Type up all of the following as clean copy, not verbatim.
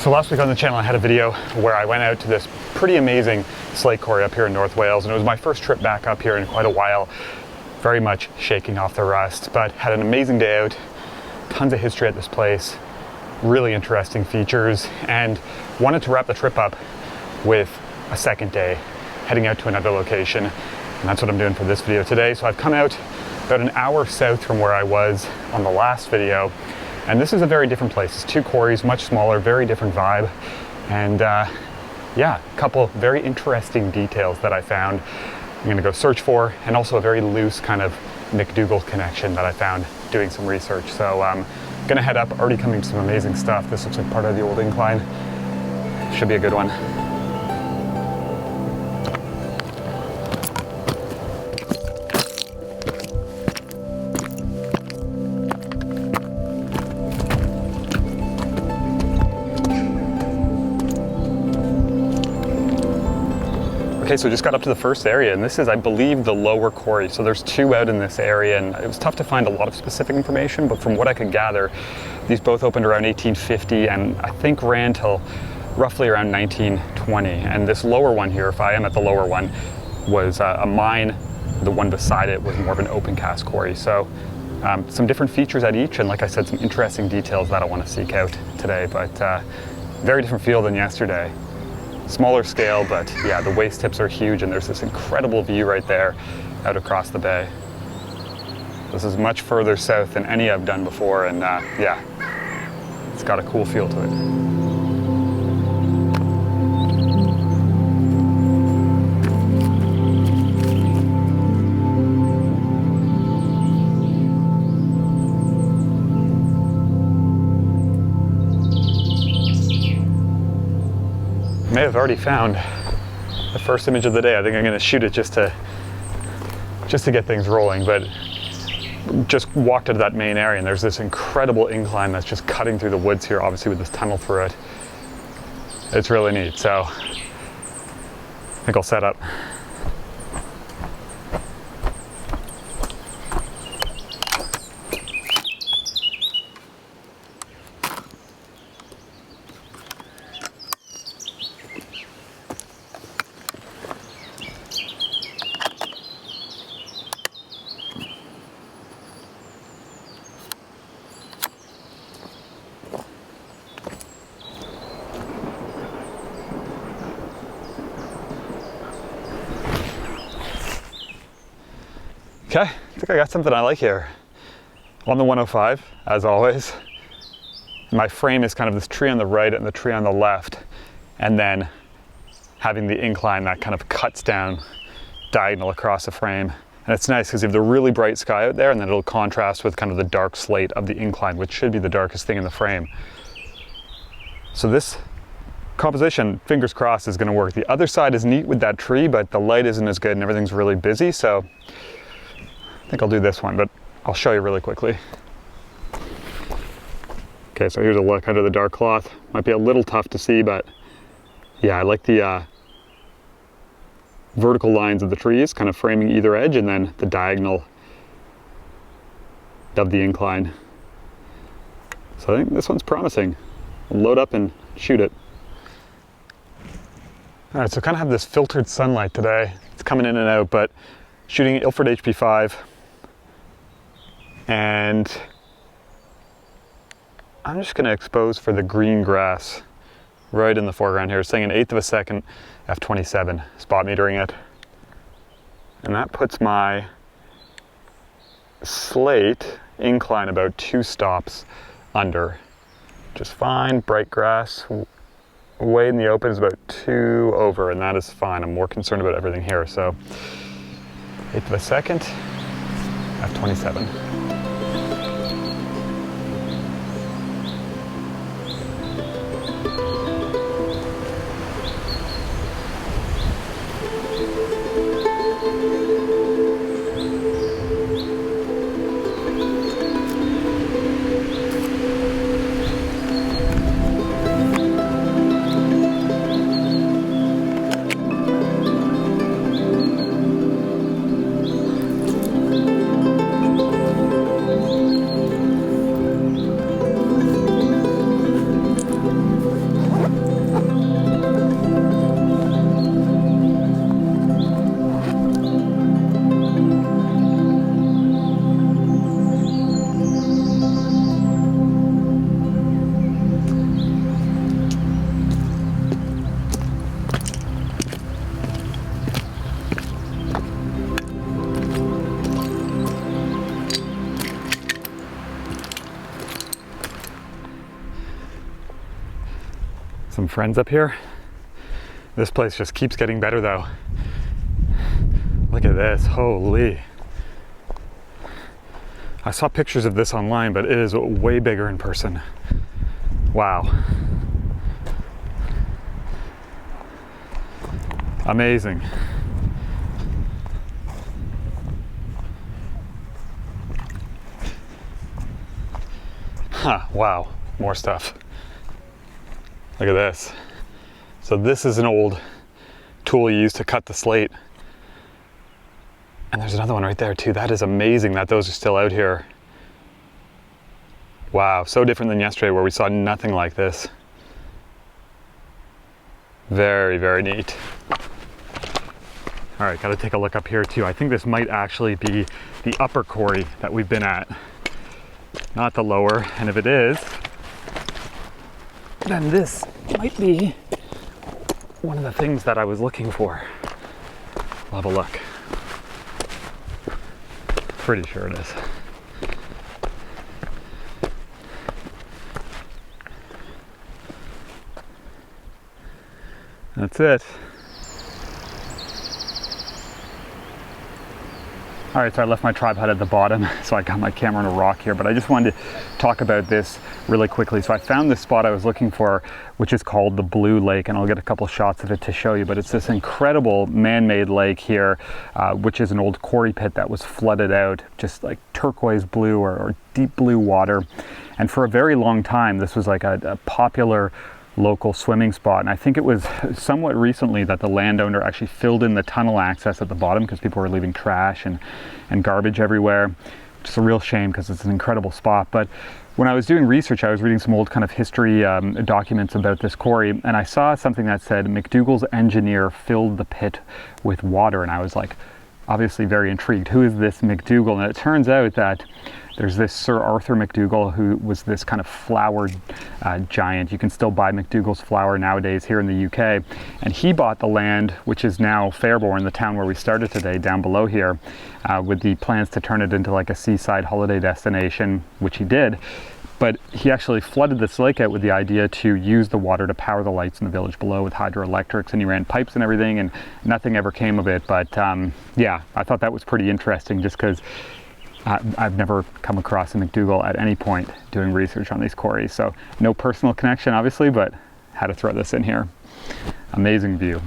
So last week on the channel I had a video where I went out to this pretty amazing slate quarry up here in North Wales, and it was my first trip back up here in quite a while. Very much shaking off the rust, but had an amazing day out. Tons of history at this place, really interesting features, and wanted to wrap the trip up with a second day heading out to another location, and that's what I'm doing for this video today. So I've come out about an hour south from where I was on the last video, and this is a very different place. It's two quarries, much smaller, very different vibe, and yeah, a couple very interesting details that I found I'm gonna go search for, and also a very loose kind of McDougall connection that I found doing some research. So I'm gonna head up, already coming some amazing stuff. This looks like part of the old incline. Should be a good one. Okay, so just got up to the first area, and this is, I believe, the lower quarry. So there's two out in this area, and it was tough to find a lot of specific information, but from what I could gather, these both opened around 1850 and I think ran till roughly around 1920. And this lower one here, if I am at the lower one, was a mine. The one beside it was more of an open cast quarry. So some different features at each, and like I said, some interesting details that I want to seek out today, but very different feel than yesterday. Smaller scale, but yeah, the waste tips are huge, and there's this incredible view right there out across the bay. This is much further south than any I've done before, and yeah, it's got a cool feel to it. May have already found the first image of the day. I think I'm going to shoot it just to get things rolling, but just walked into that main area, and there's this incredible incline that's just cutting through the woods here, obviously with this tunnel through it. It's really neat, so I think I'll set up. Okay, I think I got something I like here. On the 105, as always. My frame is kind of this tree on the right and the tree on the left, and then having the incline that kind of cuts down diagonal across the frame. And it's nice because you have the really bright sky out there, and then it'll contrast with kind of the dark slate of the incline, which should be the darkest thing in the frame. So this composition, fingers crossed, is gonna work. The other side is neat with that tree, but the light isn't as good and everything's really busy, so I think I'll do this one, but I'll show you really quickly. Okay, so here's a look under the dark cloth. Might be a little tough to see, but yeah, I like the vertical lines of the trees kind of framing either edge, and then the diagonal of the incline. So I think this one's promising. I'll load up and shoot it. All right, so kind of have this filtered sunlight today. It's coming in and out, but shooting Ilford HP5. And I'm just going to expose for the green grass right in the foreground here, saying 1/8 of a second f/27, spot metering it. And that puts my slate incline about 2 stops under. Just fine, bright grass. Way in the open is about 2 over, and that is fine. I'm more concerned about everything here. So 1/8 of a second, f/27. some friends up here. This place just keeps getting better though. Look at this, holy. I saw pictures of this online, but it is way bigger in person. Wow. Amazing. Huh, wow, more stuff. Look at this. So this is an old tool you use to cut the slate. And there's another one right there too. That is amazing that those are still out here. Wow, so different than yesterday where we saw nothing like this. Very, very neat. All right, gotta take a look up here too. I think this might actually be the upper quarry that we've been at, not the lower. And if it is, then this might be one of the things that I was looking for. We'll have a look. Pretty sure it is. That's it. All right, so I left my tripod at the bottom, so I got my camera on a rock here, but I just wanted to talk about this really quickly. So I found this spot I was looking for, which is called the Blue Lake, and I'll get a couple shots of it to show you, but it's this incredible man-made lake here, which is an old quarry pit that was flooded out, just like turquoise blue or deep blue water. And for a very long time, this was like a popular local swimming spot, and I think it was somewhat recently that the landowner actually filled in the tunnel access at the bottom because people were leaving trash and garbage everywhere. Just a real shame because it's an incredible spot. But when I was doing research, I was reading some old kind of history documents about this quarry, and I saw something that said McDougall's engineer filled the pit with water, and I was like, obviously very intrigued. Who is this McDougall? And it turns out that there's this Sir Arthur McDougall, who was this kind of flour giant. You can still buy McDougall's flour nowadays here in the UK. And he bought the land, which is now Fairborn, the town where we started today, down below here, with the plans to turn it into like a seaside holiday destination, which he did. But he actually flooded this lake out with the idea to use the water to power the lights in the village below with hydroelectrics, and he ran pipes and everything, and nothing ever came of it. But yeah, I thought that was pretty interesting just because I've never come across a McDougall at any point doing research on these quarries. So no personal connection, obviously, but had to throw this in here. Amazing view.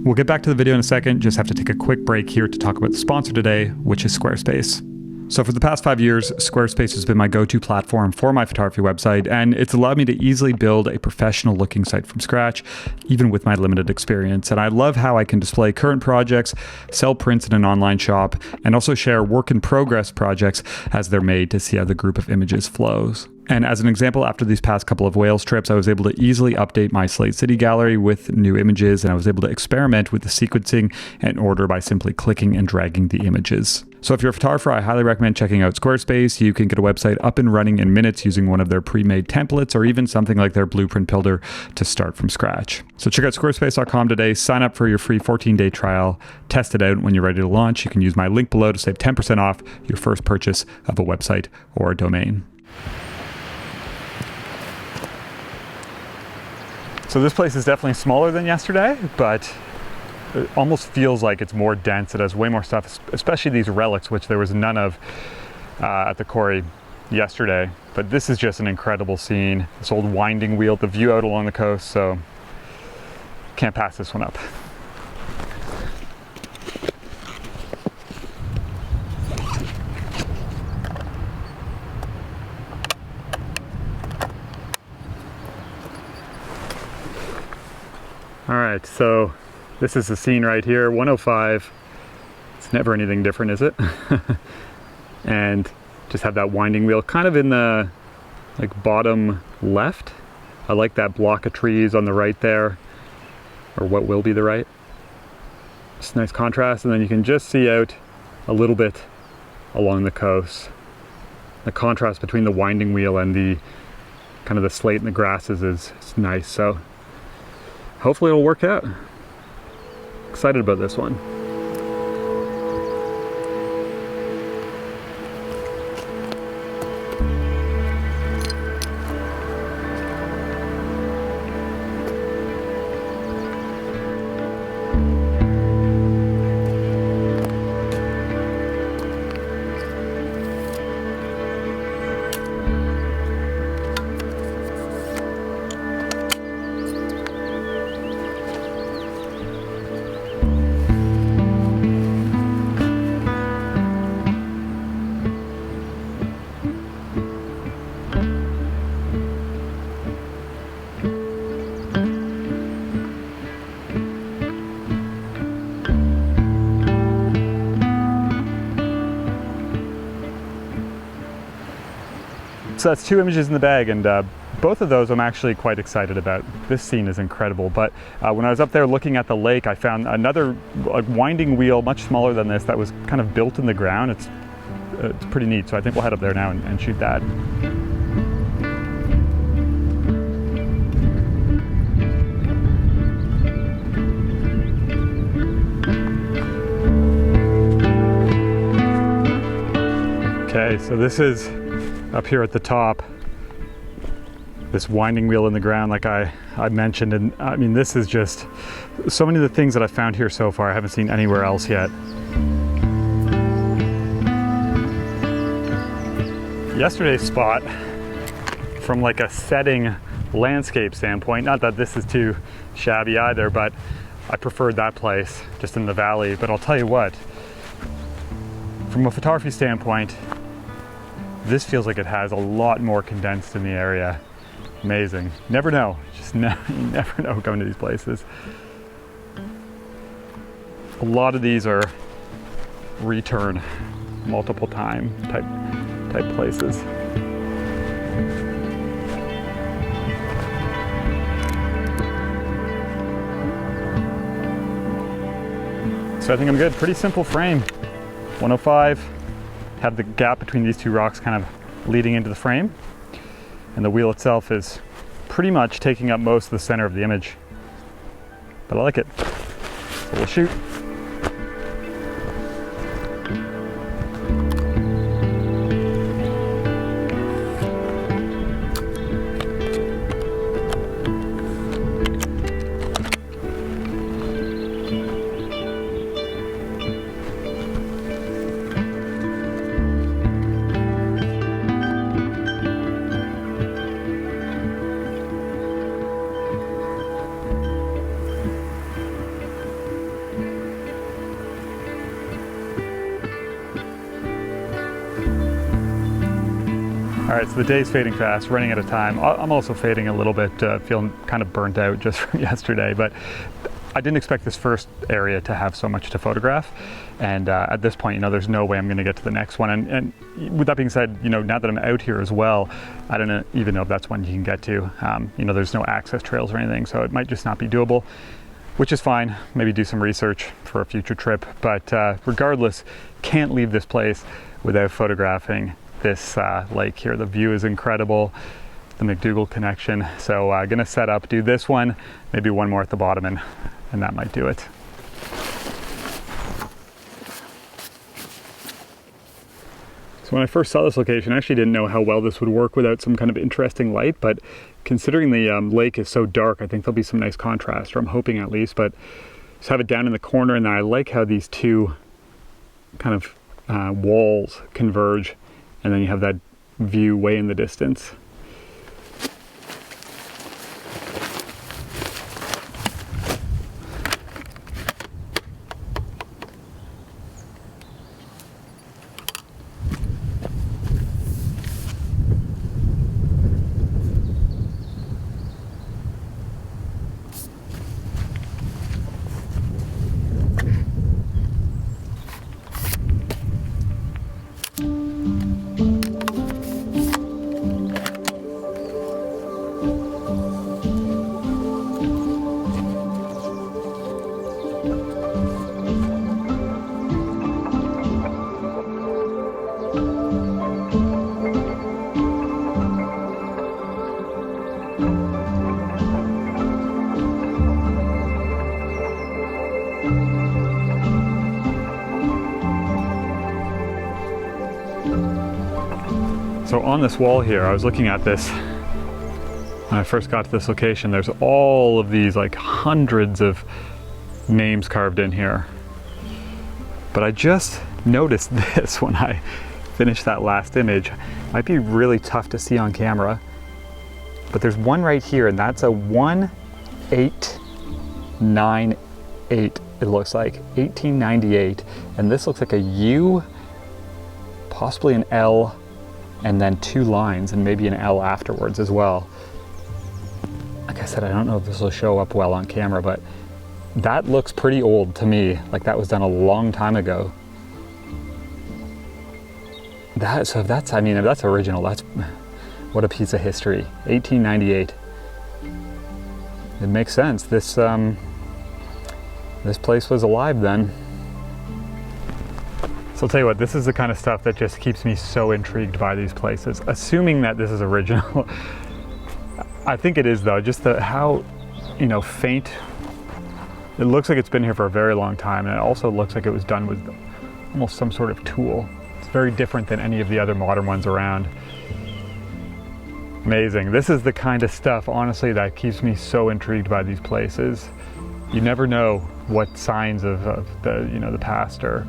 We'll get back to the video in a second. Just have to take a quick break here to talk about the sponsor today, which is Squarespace. So for the past 5 years, Squarespace has been my go-to platform for my photography website, and it's allowed me to easily build a professional looking site from scratch, even with my limited experience. And I love how I can display current projects, sell prints in an online shop, and also share work in progress projects as they're made to see how the group of images flows. And as an example, after these past couple of Wales trips, I was able to easily update my Slate City gallery with new images, and I was able to experiment with the sequencing and order by simply clicking and dragging the images. So if you're a photographer, I highly recommend checking out Squarespace. You can get a website up and running in minutes using one of their pre-made templates or even something like their blueprint builder to start from scratch. So check out squarespace.com today, sign up for your free 14-day trial, test it out. When you're ready to launch, you can use my link below to save 10% off your first purchase of a website or a domain. So this place is definitely smaller than yesterday, but it almost feels like it's more dense. It has way more stuff, especially these relics, which there was none of at the quarry yesterday. But this is just an incredible scene. This old winding wheel, the view out along the coast, so can't pass this one up. All right, so this is the scene right here, 105. It's never anything different, is it? And just have that winding wheel kind of in the like bottom left. I like that block of trees on the right there, or what will be the right. Just nice contrast, and then you can just see out a little bit along the coast. The contrast between the winding wheel and the kind of the slate and the grasses is nice. So hopefully it'll work out. Excited about this one. So that's 2 images in the bag, and both of those I'm actually quite excited about. This scene is incredible, but when I was up there looking at the lake, I found another winding wheel, much smaller than this, that was kind of built in the ground. It's pretty neat, so I think we'll head up there now and shoot that. Okay, so this is up here at the top, this winding wheel in the ground like I mentioned, and I mean, this is just so many of the things that I've found here so far I haven't seen anywhere else yet. Yesterday's spot, from like a setting landscape standpoint, not that this is too shabby either, but I preferred that place just in the valley. But I'll tell you what, from a photography standpoint, this feels like it has a lot more condensed in the area. Amazing. Never know. Just you never know going to these places. A lot of these are return multiple time type places. So I think I'm good. Pretty simple frame. 105. Have the gap between these two rocks kind of leading into the frame, and the wheel itself is pretty much taking up most of the center of the image, but I like it, so we'll shoot. All right, so the day's fading fast, running out of time. I'm also fading a little bit, feeling kind of burnt out just from yesterday, but I didn't expect this first area to have so much to photograph. And at this point, there's no way I'm gonna get to the next one. And with that being said, now that I'm out here as well, I don't even know if that's one you can get to. There's no access trails or anything, so it might just not be doable, which is fine. Maybe do some research for a future trip. But regardless, can't leave this place without photographing this lake here. The view is incredible, the McDougall connection. So gonna set up, do this one, maybe one more at the bottom, and that might do it. So when I first saw this location, I actually didn't know how well this would work without some kind of interesting light, but considering the lake is so dark, I think there'll be some nice contrast, or I'm hoping at least. But just have it down in the corner, and I like how these two kind of walls converge, and then you have that view way in the distance. So on this wall here, I was looking at this when I first got to this location. There's all of these, like, hundreds of names carved in here. But I just noticed this when I finished that last image. Might be really tough to see on camera, but there's one right here, and that's a 1898, it looks like, 1898. And this looks like a U, possibly an L, and then two lines, and maybe an L afterwards as well. Like I said, I don't know if this will show up well on camera, but that looks pretty old to me. Like that was done a long time ago. So if that's, I mean, if that's original, What a piece of history. 1898. It makes sense. This place was alive then. So I'll tell you what, this is the kind of stuff that just keeps me so intrigued by these places. Assuming that this is original. I think it is though, just how, you know, faint. It looks like it's been here for a very long time, and it also looks like it was done with almost some sort of tool. It's very different than any of the other modern ones around. Amazing. This is the kind of stuff, honestly, that keeps me so intrigued by these places. You never know what signs of the, you know, the past are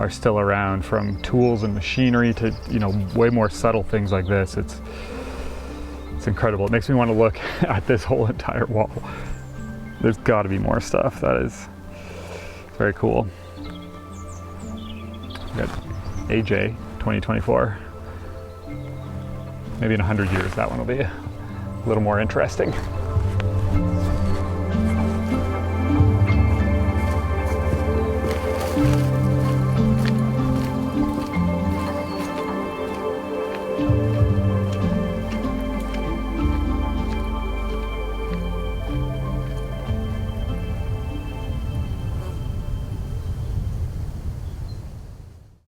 still around, from tools and machinery to, you know, way more subtle things like this. It's incredible. It makes me want to look at this whole entire wall. There's got to be more stuff. That is very cool. We got AJ 2024. Maybe in 100 years that one will be a little more interesting.